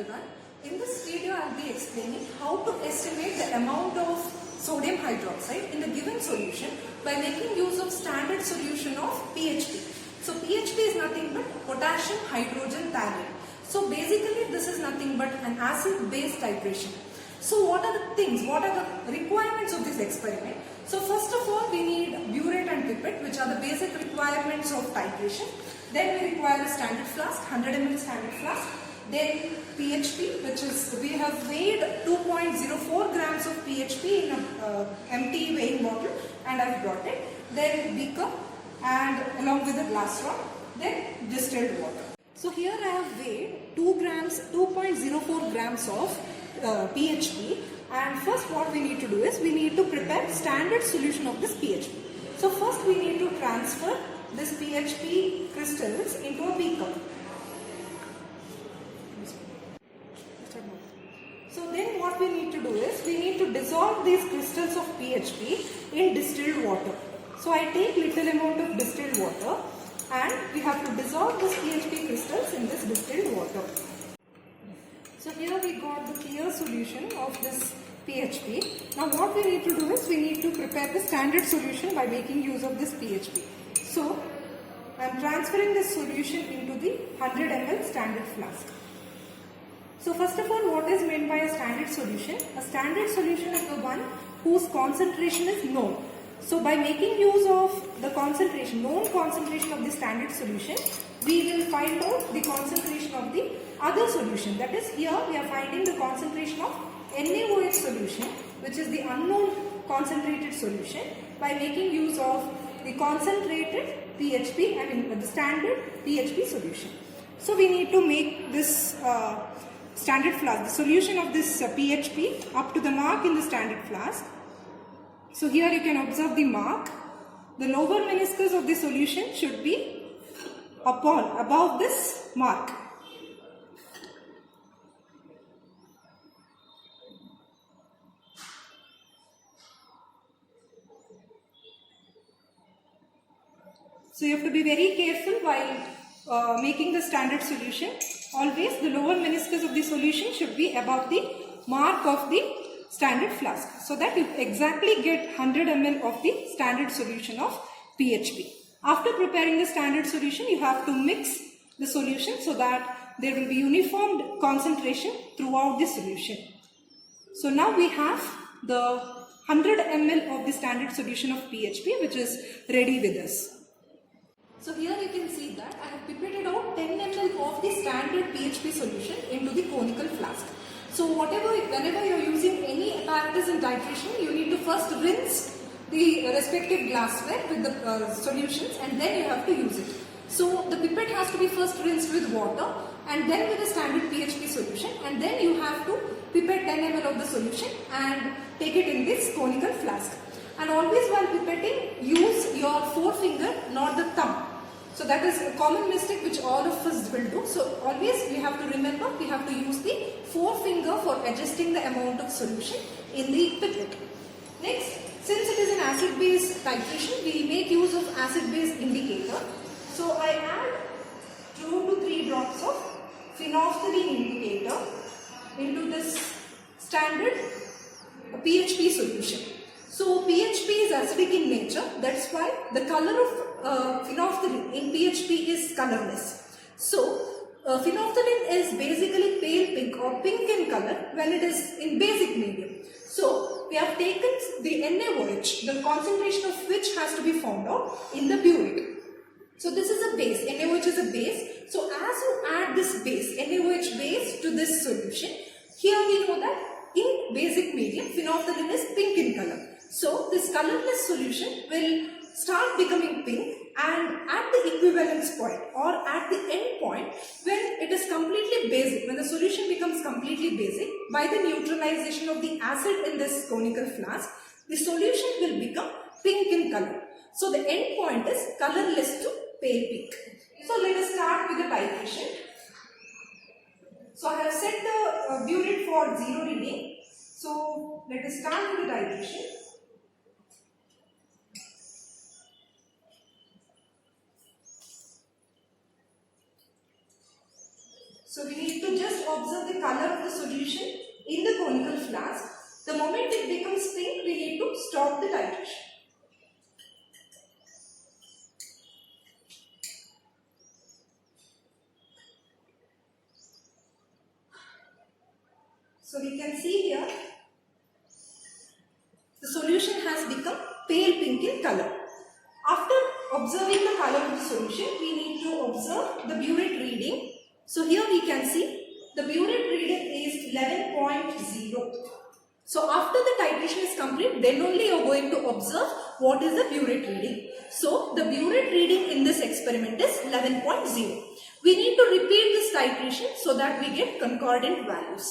everyone. In this video I will be explaining how to estimate the amount of sodium hydroxide in the given solution by making use of standard solution of PHP. So PHP is nothing but potassium hydrogen thiolate. So basically this is nothing but an acid base titration. So what are the things, what are the requirements of this experiment? So first of all we need burette and pipette, which are the basic requirements of titration. Then we require a standard flask, 100 ml standard flask. Then PHP, which is, we have weighed 2.04 grams of PHP in an empty weighing bottle and I have brought it. Then beaker and along with a glass rod. Then distilled water. So here I have weighed 2.04 grams of PHP, and first what we need to do is we need to prepare standard solution of this PHP. So first we need to transfer this PHP crystals into a beaker. So then what we need to do is we need to dissolve these crystals of PHP in distilled water. So I take little amount of distilled water and we have to dissolve this PHP crystals in this distilled water. So here we got the clear solution of this PHP. Now what we need to do is we need to prepare the standard solution by making use of this PHP. So I am transferring this solution into the 100 ml standard flask. So first of all, what is meant by a standard solution? A standard solution is the one whose concentration is known. So by making use of the concentration, known concentration of the standard solution, we will find out the concentration of the other solution. That is, here we are finding the concentration of NaOH solution, which is the unknown concentrated solution, by making use of the concentrated PHP, the standard PHP solution. So we need to make this standard flask, the solution of this PHP up to the mark in the standard flask. So here you can observe the mark. The lower meniscus of the solution should be above this mark. So you have to be very careful while making the standard solution. Always the lower meniscus of the solution should be above the mark of the standard flask, so that you exactly get 100 ml of the standard solution of PHP. After preparing the standard solution, you have to mix the solution so that there will be uniform concentration throughout the solution. So now we have the 100 ml of the standard solution of PHP, which is ready with us. So here you can see that I have pipetted out 10 ml of the standard PHP solution into the conical flask. So whenever you are using any apparatus in titration, you need to first rinse the respective glassware with the solutions and then you have to use it. So the pipette has to be first rinsed with water and then with the standard PHP solution, and then you have to pipette 10 ml of the solution and take it in this conical flask. And always while pipetting, use your forefinger, not the thumb. So that is a common mistake which all of us will do. So always we have to remember, we have to use the forefinger for adjusting the amount of solution in the pipette. Next, since it is an acid-base titration, we make use of acid-base indicator. So I add 2 to 3 drops of phenolphthalein indicator into this standard PHP solution. So PHP is acidic in nature, that's why the color of phenolphthalein in PHP is colorless. So phenolphthalein is basically pale pink or pink in color when it is in basic medium. So we have taken the NaOH, the concentration of which has to be found out in the burette. So this is a base, NaOH is a base. So as you add this base, NaOH base to this solution, here we know that in basic medium, phenolphthalein is pink in color. So this colorless solution will start becoming pink, and at the equivalence point or at the end point, when it is completely basic, when the solution becomes completely basic, by the neutralization of the acid in this conical flask, the solution will become pink in color. So the end point is colorless to pale pink. So let us start with the titration. So I have set the burette for 0 reading. So let us start with the titration. So we need to just observe the color of the solution in the conical flask. The moment it becomes pink, we need to stop the titration. So we can see here, the solution has become pale pink in color. After observing the color of the solution, we need to observe the burette reading. So here we can see the burette reading is 11.0. So after the titration is complete, then only you are going to observe what is the burette reading. So the burette reading in this experiment is 11.0. We need to repeat this titration so that we get concordant values.